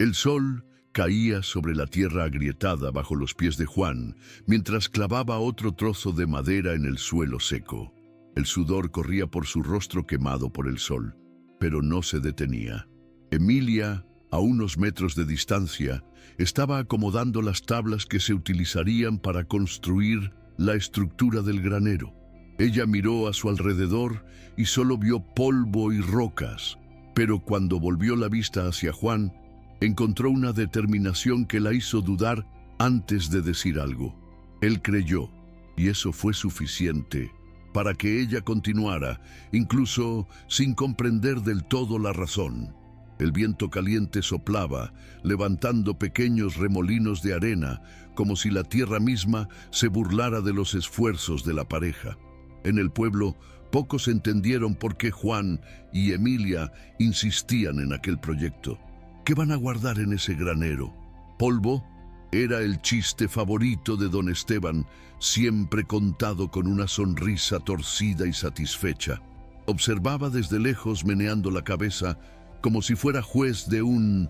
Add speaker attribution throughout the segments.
Speaker 1: El sol caía sobre la tierra agrietada bajo los pies de Juan, mientras clavaba otro trozo de madera en el suelo seco. El sudor corría por su rostro quemado por el sol, pero no se detenía. Emilia, a unos metros de distancia, estaba acomodando las tablas que se utilizarían para construir la estructura del granero. Ella miró a su alrededor y solo vio polvo y rocas, pero cuando volvió la vista hacia Juan, encontró una determinación que la hizo dudar antes de decir algo. Él creyó, y eso fue suficiente para que ella continuara, incluso sin comprender del todo la razón. El viento caliente soplaba, levantando pequeños remolinos de arena, como si la tierra misma se burlara de los esfuerzos de la pareja. En el pueblo, pocos entendieron por qué Juan y Emilia insistían en aquel proyecto. ¿Qué van a guardar en ese granero? ¿Polvo? Era el chiste favorito de don Esteban, siempre contado con una sonrisa torcida y satisfecha. Observaba desde lejos meneando la cabeza, como si fuera juez de un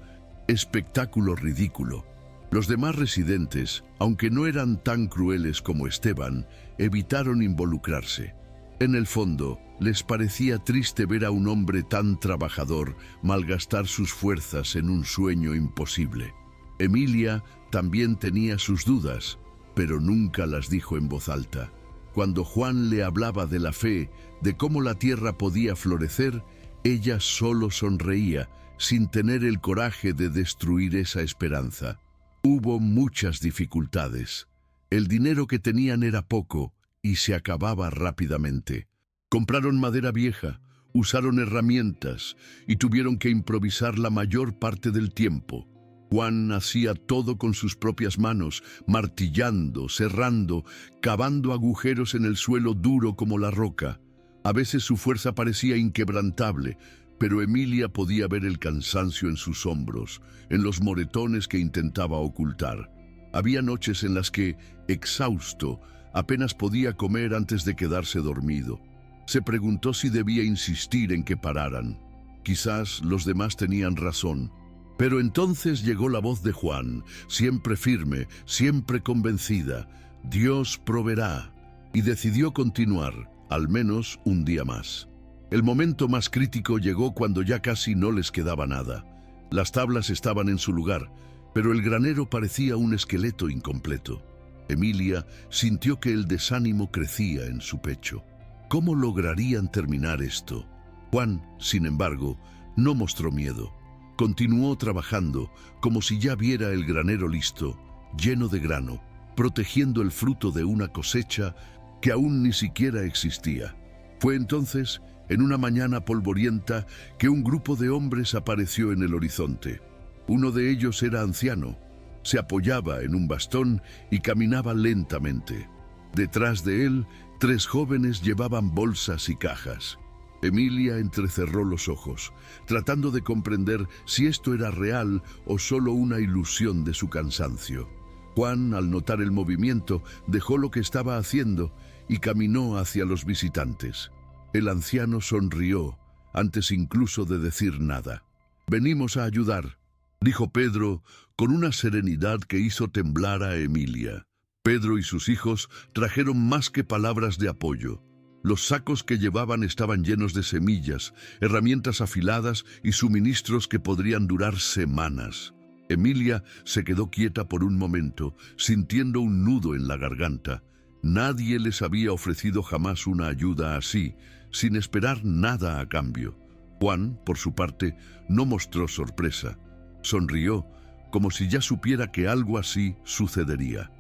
Speaker 1: espectáculo ridículo. Los demás residentes, aunque no eran tan crueles como Esteban, evitaron involucrarse. En el fondo, les parecía triste ver a un hombre tan trabajador malgastar sus fuerzas en un sueño imposible. Emilia también tenía sus dudas, pero nunca las dijo en voz alta. Cuando Juan le hablaba de la fe, de cómo la tierra podía florecer, ella solo sonreía, sin tener el coraje de destruir esa esperanza. Hubo muchas dificultades. El dinero que tenían era poco y se acababa rápidamente. Compraron madera vieja, usaron herramientas y tuvieron que improvisar la mayor parte del tiempo. Juan hacía todo con sus propias manos, martillando, serrando, cavando agujeros en el suelo duro como la roca. A veces su fuerza parecía inquebrantable, pero Emilia podía ver el cansancio en sus hombros, en los moretones que intentaba ocultar. Había noches en las que, exhausto, apenas podía comer antes de quedarse dormido. Se preguntó si debía insistir en que pararan. Quizás los demás tenían razón. Pero entonces llegó la voz de Juan, siempre firme, siempre convencida. Dios proveerá. Y decidió continuar, al menos un día más. El momento más crítico llegó cuando ya casi no les quedaba nada. Las tablas estaban en su lugar, pero el granero parecía un esqueleto incompleto. Emilia sintió que el desánimo crecía en su pecho. ¿Cómo lograrían terminar esto? Juan, sin embargo, no mostró miedo. Continuó trabajando como si ya viera el granero listo, lleno de grano, protegiendo el fruto de una cosecha que aún ni siquiera existía. Fue entonces, en una mañana polvorienta, que un grupo de hombres apareció en el horizonte. Uno de ellos era anciano. Se apoyaba en un bastón y caminaba lentamente. Detrás de él, 3 jóvenes llevaban bolsas y cajas. Emilia entrecerró los ojos, tratando de comprender si esto era real o solo una ilusión de su cansancio. Juan, al notar el movimiento, dejó lo que estaba haciendo y caminó hacia los visitantes. El anciano sonrió, antes incluso de decir nada. «Venimos a ayudar», dijo Pedro, con una serenidad que hizo temblar a Emilia. Pedro y sus hijos trajeron más que palabras de apoyo. Los sacos que llevaban estaban llenos de semillas, herramientas afiladas y suministros que podrían durar semanas. Emilia se quedó quieta por un momento, sintiendo un nudo en la garganta. Nadie les había ofrecido jamás una ayuda así, sin esperar nada a cambio. Juan, por su parte, no mostró sorpresa. Sonrió, como si ya supiera que algo así sucedería.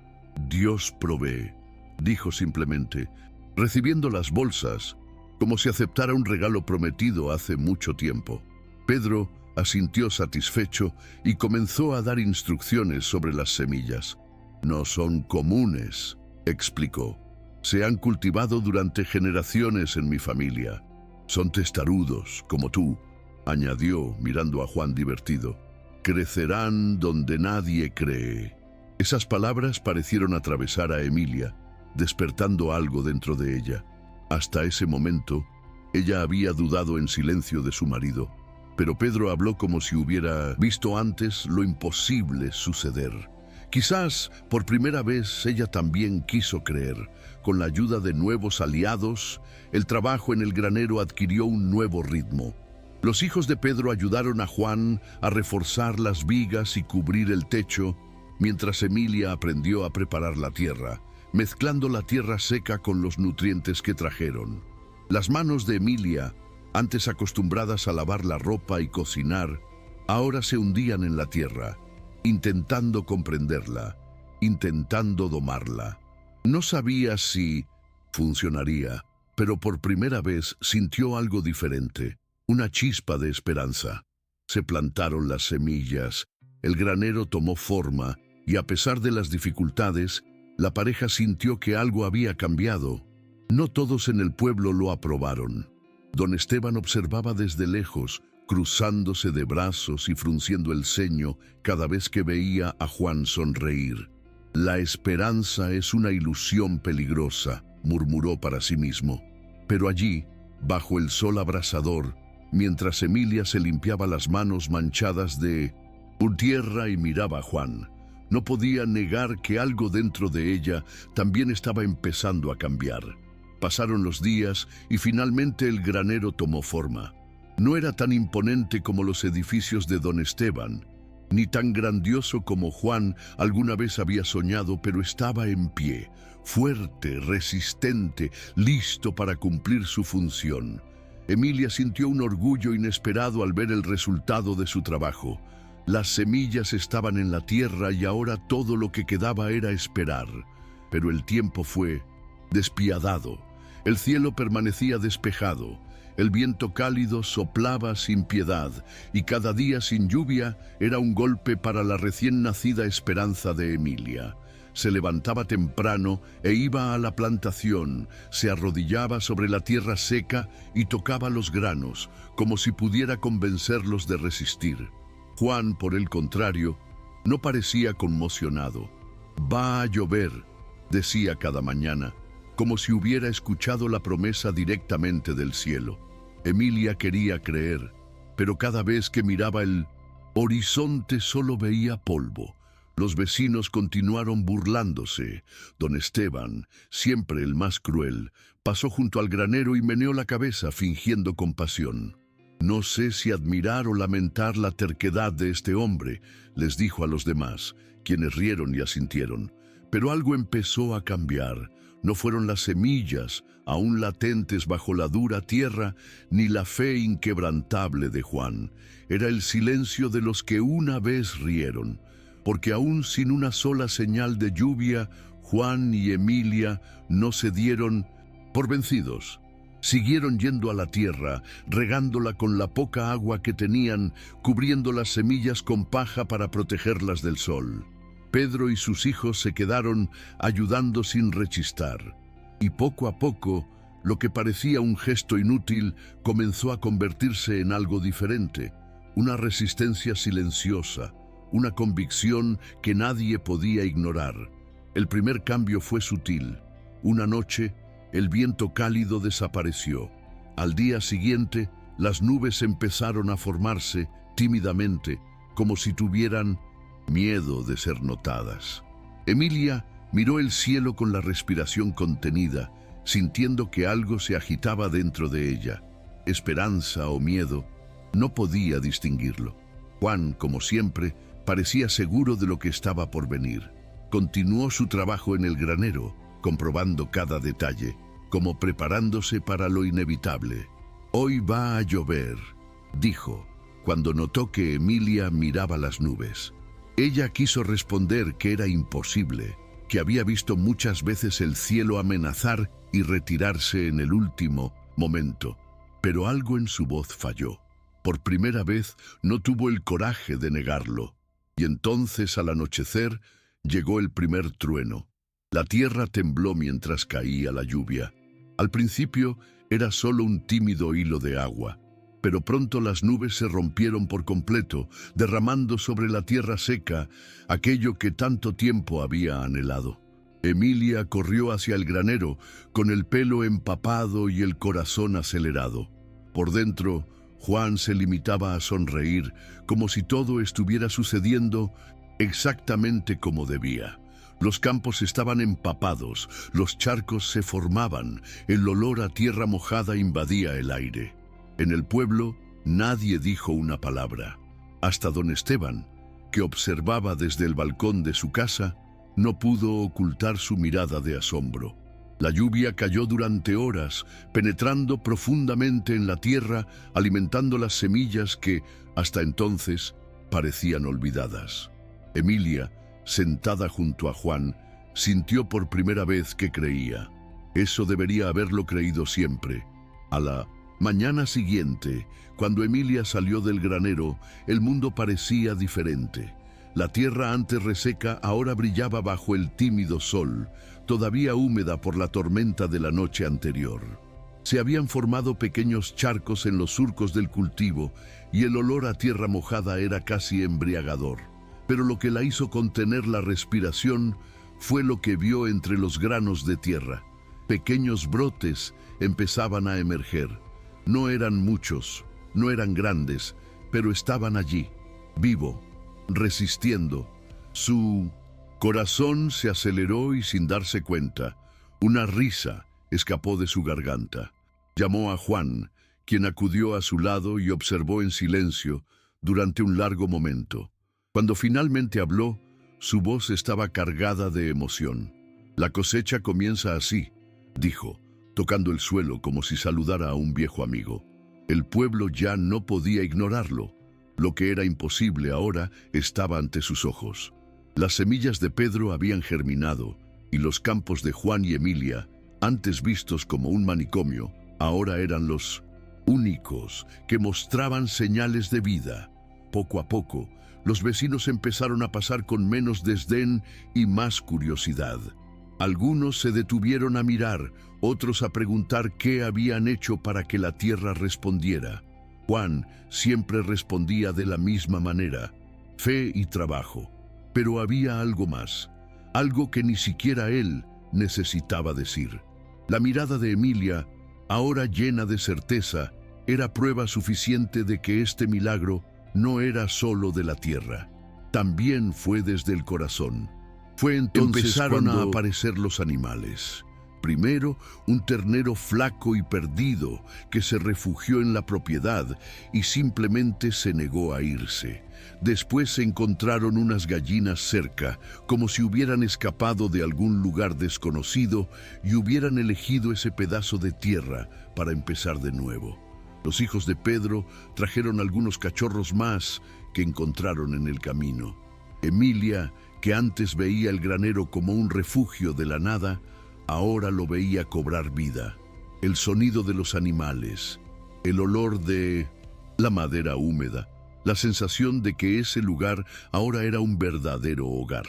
Speaker 1: «Dios provee», dijo simplemente, recibiendo las bolsas, como si aceptara un regalo prometido hace mucho tiempo. Pedro asintió satisfecho y comenzó a dar instrucciones sobre las semillas. «No son comunes», explicó. «Se han cultivado durante generaciones en mi familia. Son testarudos, como tú», añadió, mirando a Juan divertido. «Crecerán donde nadie cree». Esas palabras parecieron atravesar a Emilia, despertando algo dentro de ella. Hasta ese momento, ella había dudado en silencio de su marido, Pero Pedro habló como si hubiera visto antes lo imposible suceder. Quizás por primera vez ella también quiso creer. Con la ayuda de nuevos aliados, el trabajo en el granero adquirió un nuevo ritmo. Los hijos de Pedro ayudaron a Juan a reforzar las vigas y cubrir el techo, mientras Emilia aprendió a preparar la tierra, mezclando la tierra seca con los nutrientes que trajeron. Las manos de Emilia, antes acostumbradas a lavar la ropa y cocinar, ahora se hundían en la tierra, intentando comprenderla, intentando domarla. No sabía si funcionaría, pero por primera vez sintió algo diferente, una chispa de esperanza. Se plantaron las semillas, el granero tomó forma y a pesar de las dificultades, la pareja sintió que algo había cambiado. No todos en el pueblo lo aprobaron. Don Esteban observaba desde lejos, cruzándose de brazos y frunciendo el ceño cada vez que veía a Juan sonreír. La esperanza es una ilusión peligrosa, murmuró para sí mismo. Pero allí, bajo el sol abrasador, mientras Emilia se limpiaba las manos manchadas de tierra y miraba a Juan, no podía negar que algo dentro de ella también estaba empezando a cambiar. Pasaron los días y finalmente el granero tomó forma. No era tan imponente como los edificios de Don Esteban, ni tan grandioso como Juan alguna vez había soñado, pero estaba en pie, fuerte, resistente, listo para cumplir su función. Emilia sintió un orgullo inesperado al ver el resultado de su trabajo. Las semillas estaban en la tierra y ahora todo lo que quedaba era esperar. Pero el tiempo fue despiadado. El cielo permanecía despejado. El viento cálido soplaba sin piedad y cada día sin lluvia era un golpe para la recién nacida esperanza de Emilia. Se levantaba temprano e iba a la plantación, se arrodillaba sobre la tierra seca y tocaba los granos, como si pudiera convencerlos de resistir. Juan, por el contrario, no parecía conmocionado. «Va a llover», decía cada mañana, como si hubiera escuchado la promesa directamente del cielo. Emilia quería creer, pero cada vez que miraba el horizonte solo veía polvo. Los vecinos continuaron burlándose. Don Esteban, siempre el más cruel, pasó junto al granero y meneó la cabeza fingiendo compasión. «No sé si admirar o lamentar la terquedad de este hombre», les dijo a los demás, quienes rieron y asintieron. Pero algo empezó a cambiar. No fueron las semillas, aún latentes bajo la dura tierra, ni la fe inquebrantable de Juan. Era el silencio de los que una vez rieron, porque aún sin una sola señal de lluvia, Juan y Emilia no se dieron por vencidos. Siguieron yendo a la tierra, regándola con la poca agua que tenían, cubriendo las semillas con paja para protegerlas del sol. Pedro y sus hijos se quedaron ayudando sin rechistar. Y poco a poco, lo que parecía un gesto inútil comenzó a convertirse en algo diferente. Una resistencia silenciosa, una convicción que nadie podía ignorar. El primer cambio fue sutil. Una noche, el viento cálido desapareció. Al día siguiente, las nubes empezaron a formarse tímidamente, como si tuvieran miedo de ser notadas. Emilia miró el cielo con la respiración contenida, sintiendo que algo se agitaba dentro de ella. Esperanza o miedo, no podía distinguirlo. Juan, como siempre, parecía seguro de lo que estaba por venir. Continuó su trabajo en el granero, comprobando cada detalle, como preparándose para lo inevitable. «Hoy va a llover», dijo, cuando notó que Emilia miraba las nubes. Ella quiso responder que era imposible, que había visto muchas veces el cielo amenazar y retirarse en el último momento, pero algo en su voz falló. Por primera vez no tuvo el coraje de negarlo, y entonces al anochecer llegó el primer trueno. La tierra tembló mientras caía la lluvia. Al principio era solo un tímido hilo de agua, pero pronto las nubes se rompieron por completo, derramando sobre la tierra seca aquello que tanto tiempo había anhelado. Emilia corrió hacia el granero, con el pelo empapado y el corazón acelerado. Por dentro, Juan se limitaba a sonreír, como si todo estuviera sucediendo exactamente como debía. Los campos estaban empapados, los charcos se formaban, el olor a tierra mojada invadía el aire. En el pueblo nadie dijo una palabra. Hasta don Esteban, que observaba desde el balcón de su casa, no pudo ocultar su mirada de asombro. La lluvia cayó durante horas, penetrando profundamente en la tierra, alimentando las semillas que, hasta entonces, parecían olvidadas. Emilia, sentada junto a Juan, sintió por primera vez que creía. Eso debería haberlo creído siempre. A la mañana siguiente, cuando Emilia salió del granero, el mundo parecía diferente. La tierra antes reseca ahora brillaba bajo el tímido sol, todavía húmeda por la tormenta de la noche anterior. Se habían formado pequeños charcos en los surcos del cultivo y el olor a tierra mojada era casi embriagador. Pero lo que la hizo contener la respiración fue lo que vio entre los granos de tierra. Pequeños brotes empezaban a emerger. No eran muchos, no eran grandes, pero estaban allí, vivo, resistiendo. Su corazón se aceleró y sin darse cuenta, una risa escapó de su garganta. Llamó a Juan, quien acudió a su lado y observó en silencio durante un largo momento. Cuando finalmente habló, su voz estaba cargada de emoción. «La cosecha comienza así», dijo, tocando el suelo como si saludara a un viejo amigo. El pueblo ya no podía ignorarlo. Lo que era imposible ahora estaba ante sus ojos. Las semillas de Pedro habían germinado, y los campos de Juan y Emilia, antes vistos como un manicomio, ahora eran los únicos que mostraban señales de vida. Poco a poco, los vecinos empezaron a pasar con menos desdén y más curiosidad. Algunos se detuvieron a mirar, otros a preguntar qué habían hecho para que la tierra respondiera. Juan siempre respondía de la misma manera: fe y trabajo. Pero había algo más, algo que ni siquiera él necesitaba decir. La mirada de Emilia, ahora llena de certeza, era prueba suficiente de que este milagro no era solo de la tierra, también fue desde el corazón. Fue entonces empezaron a aparecer los animales. Primero, un ternero flaco y perdido que se refugió en la propiedad y simplemente se negó a irse. Después se encontraron unas gallinas cerca, como si hubieran escapado de algún lugar desconocido y hubieran elegido ese pedazo de tierra para empezar de nuevo. Los hijos de Pedro trajeron algunos cachorros más que encontraron en el camino. Emilia, que antes veía el granero como un refugio de la nada, ahora lo veía cobrar vida. El sonido de los animales, el olor de la madera húmeda, la sensación de que ese lugar ahora era un verdadero hogar.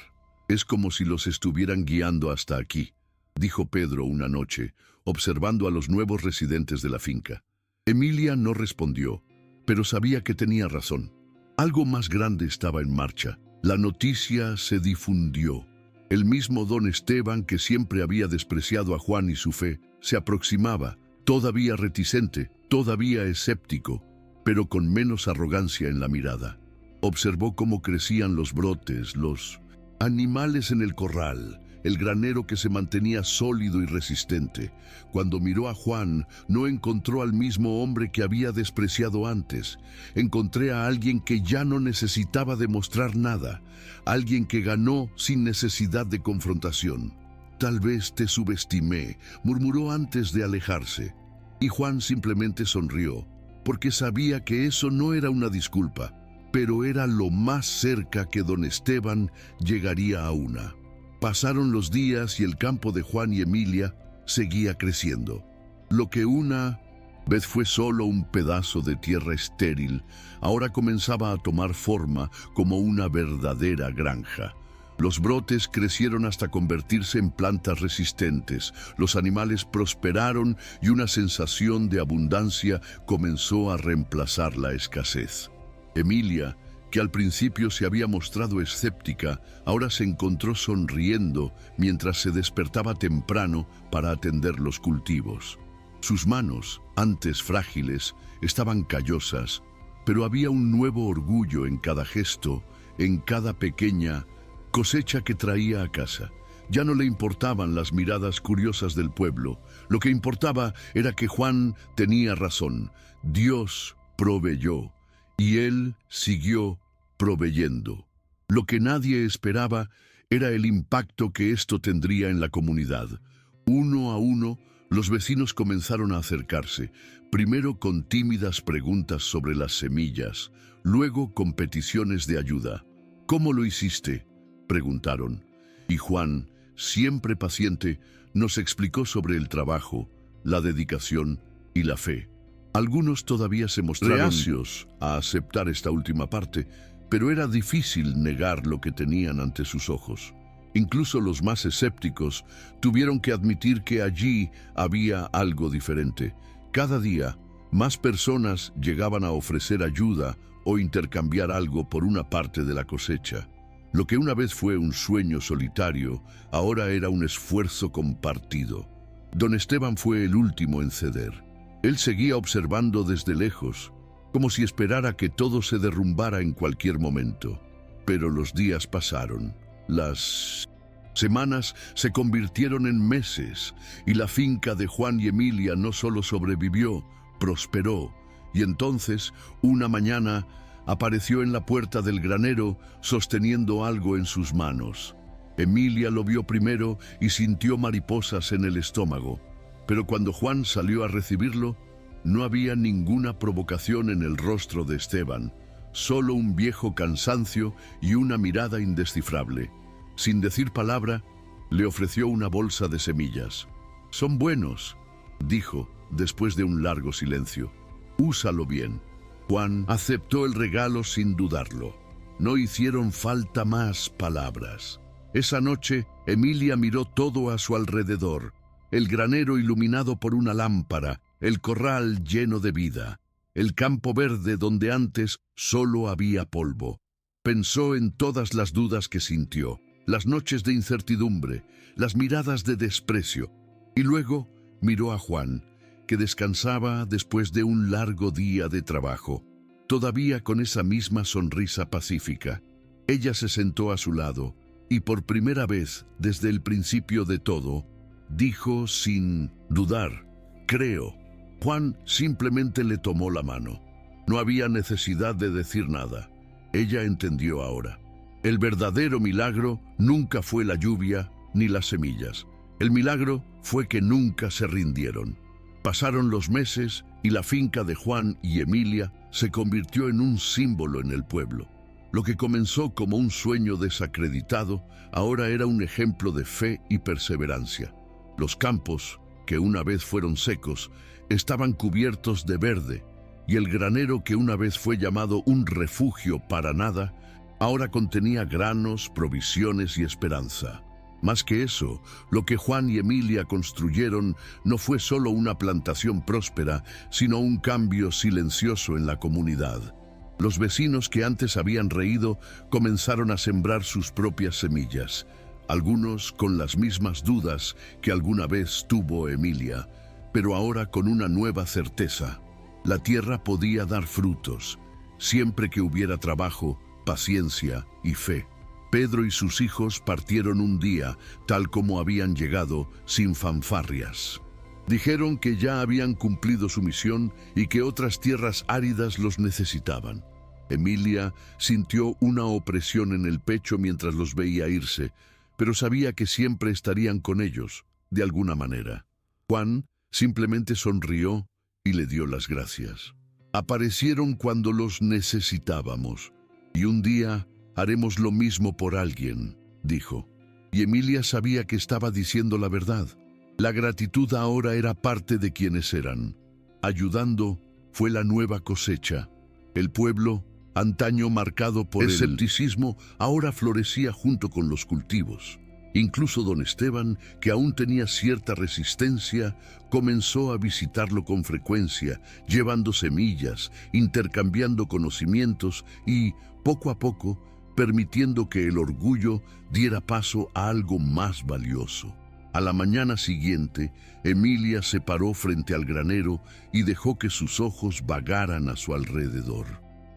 Speaker 1: «Es como si los estuvieran guiando hasta aquí», dijo Pedro una noche, observando a los nuevos residentes de la finca. Emilia no respondió, pero sabía que tenía razón. Algo más grande estaba en marcha. La noticia se difundió. El mismo don Esteban, que siempre había despreciado a Juan y su fe, se aproximaba, todavía reticente, todavía escéptico, pero con menos arrogancia en la mirada. Observó cómo crecían los brotes, los animales en el corral, el granero que se mantenía sólido y resistente. Cuando miró a Juan, no encontró al mismo hombre que había despreciado antes. Encontré a alguien que ya no necesitaba demostrar nada, alguien que ganó sin necesidad de confrontación. «Tal vez te subestimé», murmuró antes de alejarse. Y Juan simplemente sonrió, porque sabía que eso no era una disculpa, pero era lo más cerca que don Esteban llegaría a una. Pasaron los días y el campo de Juan y Emilia seguía creciendo. Lo que una vez fue solo un pedazo de tierra estéril, ahora comenzaba a tomar forma como una verdadera granja. Los brotes crecieron hasta convertirse en plantas resistentes, los animales prosperaron y una sensación de abundancia comenzó a reemplazar la escasez. Emilia, que al principio se había mostrado escéptica, ahora se encontró sonriendo mientras se despertaba temprano para atender los cultivos. Sus manos, antes frágiles, estaban callosas, pero había un nuevo orgullo en cada gesto, en cada pequeña cosecha que traía a casa. Ya no le importaban las miradas curiosas del pueblo. Lo que importaba era que Juan tenía razón. Dios proveyó y él siguió proveyendo. Lo que nadie esperaba era el impacto que esto tendría en la comunidad. Uno a uno, los vecinos comenzaron a acercarse, primero con tímidas preguntas sobre las semillas, luego con peticiones de ayuda. ¿Cómo lo hiciste?, preguntaron. Y Juan, siempre paciente, nos explicó sobre el trabajo, la dedicación y la fe. Algunos todavía se mostraron reacios a aceptar esta última parte, pero era difícil negar lo que tenían ante sus ojos. Incluso los más escépticos tuvieron que admitir que allí había algo diferente. Cada día, más personas llegaban a ofrecer ayuda o intercambiar algo por una parte de la cosecha. Lo que una vez fue un sueño solitario, ahora era un esfuerzo compartido. Don Esteban fue el último en ceder. Él seguía observando desde lejos, como si esperara que todo se derrumbara en cualquier momento. Pero los días pasaron. Las semanas se convirtieron en meses y la finca de Juan y Emilia no solo sobrevivió, prosperó. Y entonces, una mañana, apareció en la puerta del granero sosteniendo algo en sus manos. Emilia lo vio primero y sintió mariposas en el estómago. Pero cuando Juan salió a recibirlo, no había ninguna provocación en el rostro de Esteban, solo un viejo cansancio y una mirada indescifrable. Sin decir palabra, le ofreció una bolsa de semillas. «Son buenos», dijo, después de un largo silencio. «Úsalo bien». Juan aceptó el regalo sin dudarlo. No hicieron falta más palabras. Esa noche, Emilia miró todo a su alrededor. El granero iluminado por una lámpara, el corral lleno de vida, el campo verde donde antes solo había polvo. Pensó en todas las dudas que sintió, las noches de incertidumbre, las miradas de desprecio. Y luego miró a Juan, que descansaba después de un largo día de trabajo, todavía con esa misma sonrisa pacífica. Ella se sentó a su lado y por primera vez desde el principio de todo, dijo sin dudar: «Creo». Juan simplemente le tomó la mano. No había necesidad de decir nada. Ella entendió ahora. El verdadero milagro nunca fue la lluvia ni las semillas. El milagro fue que nunca se rindieron. Pasaron los meses y la finca de Juan y Emilia se convirtió en un símbolo en el pueblo. Lo que comenzó como un sueño desacreditado, ahora era un ejemplo de fe y perseverancia. Los campos, que una vez fueron secos, estaban cubiertos de verde, y el granero que una vez fue llamado un refugio para nada, ahora contenía granos, provisiones y esperanza. Más que eso, lo que Juan y Emilia construyeron no fue solo una plantación próspera, sino un cambio silencioso en la comunidad. Los vecinos que antes habían reído comenzaron a sembrar sus propias semillas, algunos con las mismas dudas que alguna vez tuvo Emilia, pero ahora con una nueva certeza. La tierra podía dar frutos, siempre que hubiera trabajo, paciencia y fe. Pedro y sus hijos partieron un día, tal como habían llegado, sin fanfarrias. Dijeron que ya habían cumplido su misión y que otras tierras áridas los necesitaban. Emilia sintió una opresión en el pecho mientras los veía irse, pero sabía que siempre estarían con ellos, de alguna manera. Juan simplemente sonrió y le dio las gracias. Aparecieron cuando los necesitábamos, y un día haremos lo mismo por alguien, dijo. Y Emilia sabía que estaba diciendo la verdad. La gratitud ahora era parte de quienes eran. Ayudando fue la nueva cosecha. El pueblo, antaño marcado por el escepticismo, ahora florecía junto con los cultivos. Incluso don Esteban, que aún tenía cierta resistencia, comenzó a visitarlo con frecuencia, llevando semillas, intercambiando conocimientos y, poco a poco, permitiendo que el orgullo diera paso a algo más valioso. A la mañana siguiente, Emilia se paró frente al granero y dejó que sus ojos vagaran a su alrededor.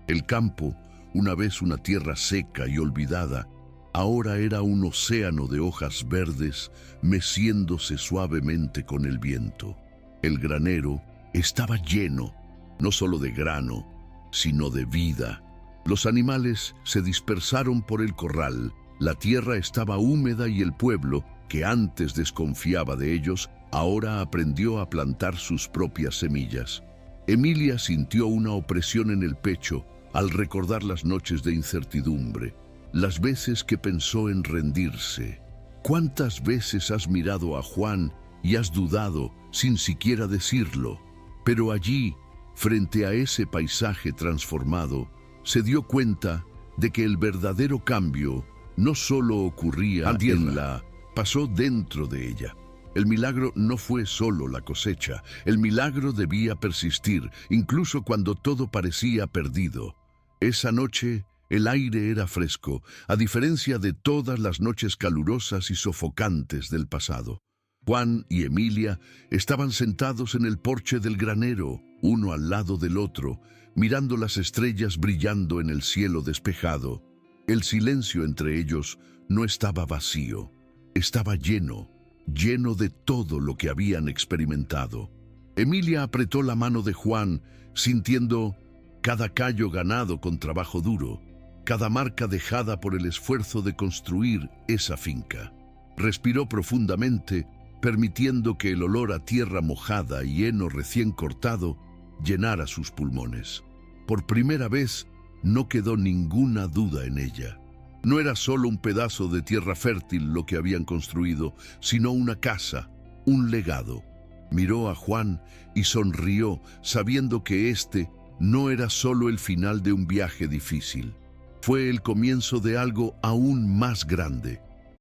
Speaker 1: El campo, una vez una tierra seca y olvidada, ahora era un océano de hojas verdes meciéndose suavemente con el viento. El granero estaba lleno, no solo de grano, sino de vida. Los animales se dispersaron por el corral, la tierra estaba húmeda y el pueblo, que antes desconfiaba de ellos, ahora aprendió a plantar sus propias semillas. Emilia sintió una opresión en el pecho al recordar las noches de incertidumbre, las veces que pensó en rendirse. ¿Cuántas veces has mirado a Juan y has dudado sin siquiera decirlo? Pero allí, frente a ese paisaje transformado, se dio cuenta de que el verdadero cambio no solo ocurría en la... pasó dentro de ella. El milagro no fue solo la cosecha, el milagro debía persistir, incluso cuando todo parecía perdido. Esa noche, el aire era fresco, a diferencia de todas las noches calurosas y sofocantes del pasado. Juan y Emilia estaban sentados en el porche del granero, uno al lado del otro, mirando las estrellas brillando en el cielo despejado. El silencio entre ellos no estaba vacío, estaba lleno de todo lo que habían experimentado. Emilia apretó la mano de Juan, sintiendo cada callo ganado con trabajo duro, cada marca dejada por el esfuerzo de construir esa finca. Respiró profundamente, permitiendo que el olor a tierra mojada y heno recién cortado llenara sus pulmones. Por primera vez, no quedó ninguna duda en ella. No era solo un pedazo de tierra fértil lo que habían construido, sino una casa, un legado. Miró a Juan y sonrió, sabiendo que este no era solo el final de un viaje difícil. Fue el comienzo de algo aún más grande,